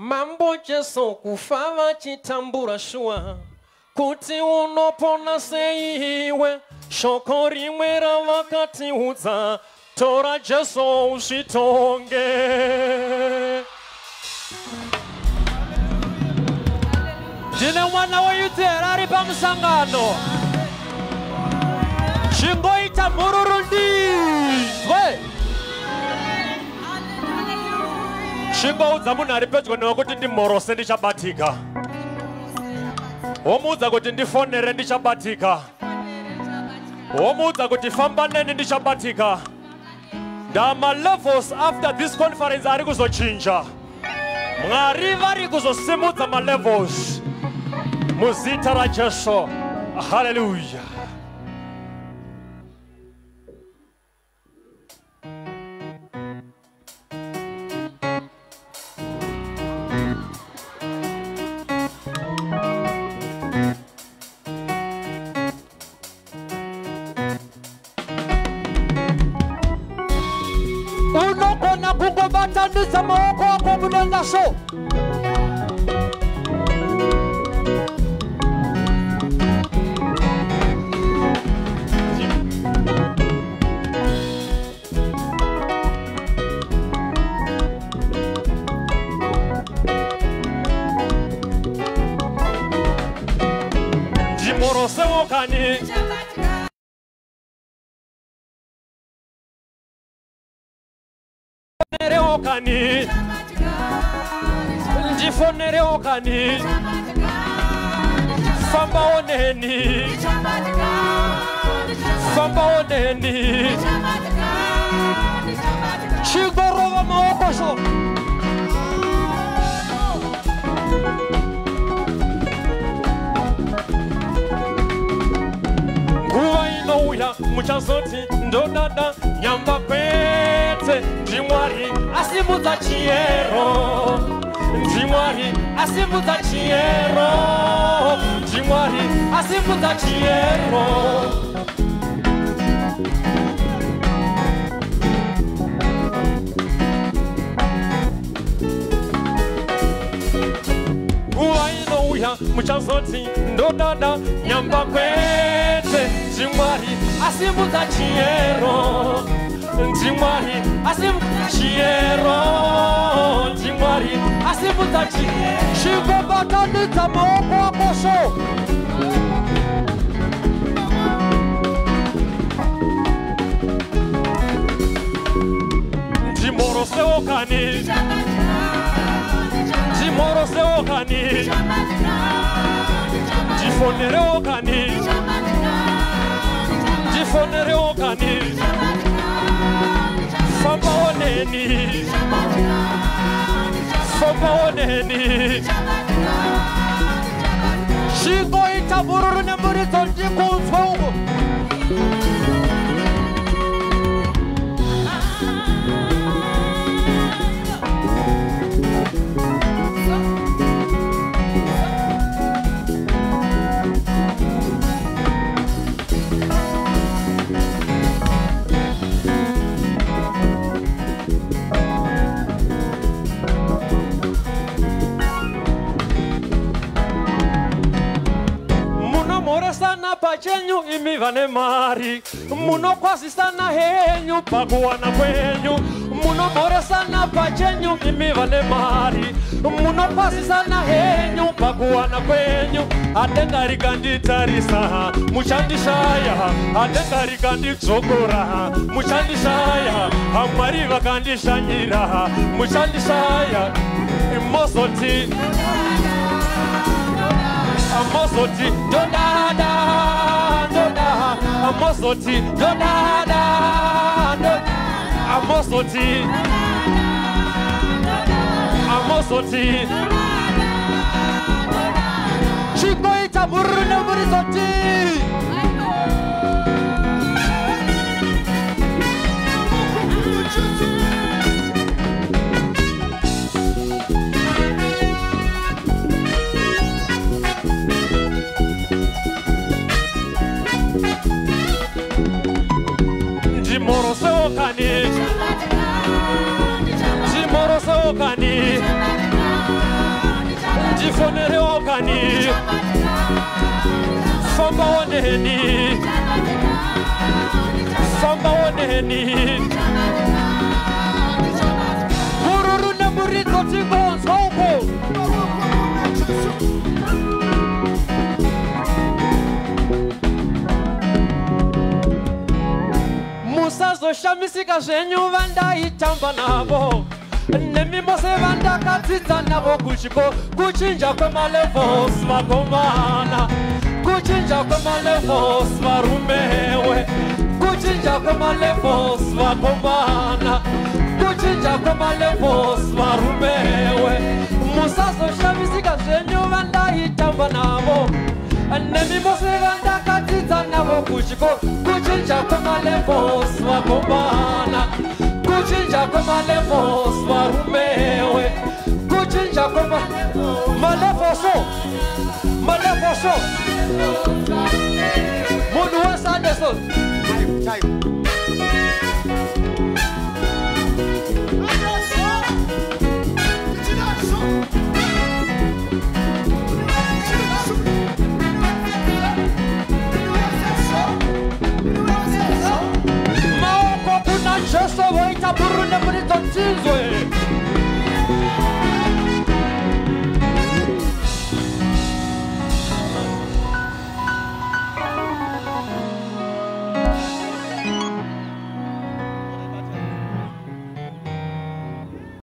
Mambo Jesu kufava chitambura shua kuti unopona seiwe shokori mwera wakati uza tora Jesu ushitonge. Jine mwana wa yutera ari pamusangano Shingoita mururundi Shingo uzamuna ari pedyo newe kuti ndimorose ndichabatika. Omuudza kuti ndifonere ndichabatika. Omuudza kuti famba neni ndichabatika. Ndama levels after this conference ari kuzochinja. Mwari vari kuzosimudza ma levels. Muzita ra Jesu. Hallelujah. Unokona kukubatanisa maoko wako munenda so Jimorose wokani. Okani Ndifonere okani Famba oneni Famba oneni Shigorova maokosho Nguva inouya muchazoti ndodada nyamba pete Ndimwari asimudza chiero Ndimwari asimudza chiero Ndimwari asimudza chiero Nguva inouya muchazoti ndodada nyamba kwete Ndimwari asimudza chiero Ndimwari asimudza chiero Ndimwari asimudza chiero Shikobatanisa maoko wako so Ndimorose okani Ndimorose okani Ndifonere okani Ndifonere okani Famba oneni Famba oneni Shingoita mururu nemurizo ndikunzvongo Munomorosana pachenyu imi vane mari Munokwazisana henyu pakuwana kwenyu Munomorosana pachenyu imi vane mari Munokwazisana henyu pakuwana kwenyu Adenga rikanditarisa muchandishaya Adenga rikandidzokora muchandishaya Hamwari vakandishanyira muchandishaya Mozoti Amozoti dodada doda Amozoti dodada doda Amozoti Amozoti Shingoita mururu nemurizoti Ndimorose okani Ndimorose okani sonere ogani Famba oneni Famba oneni Bururu ne burrito tibon soko Musazo shamisika zenyu vanda itamba nabo Nemi mose vanda katita nabo kuchiko Kuchinja kwa malevos magomana Kuchinja kwa malevos marumewe Kuchinja kwa malevos magomana Kuchinja kwa malevos marumewe Musazo shamisika zenyu vanda itamba nabo Nemi mose vanda katita nabo kuchiko Kuchinja kwa malevos magomana Kuchinja kwa malevos marumewe Kuchinja kwa malevoso Malevoso Mundu wa Sanderson Time Maoko kuna cheso voita burune burito chinzo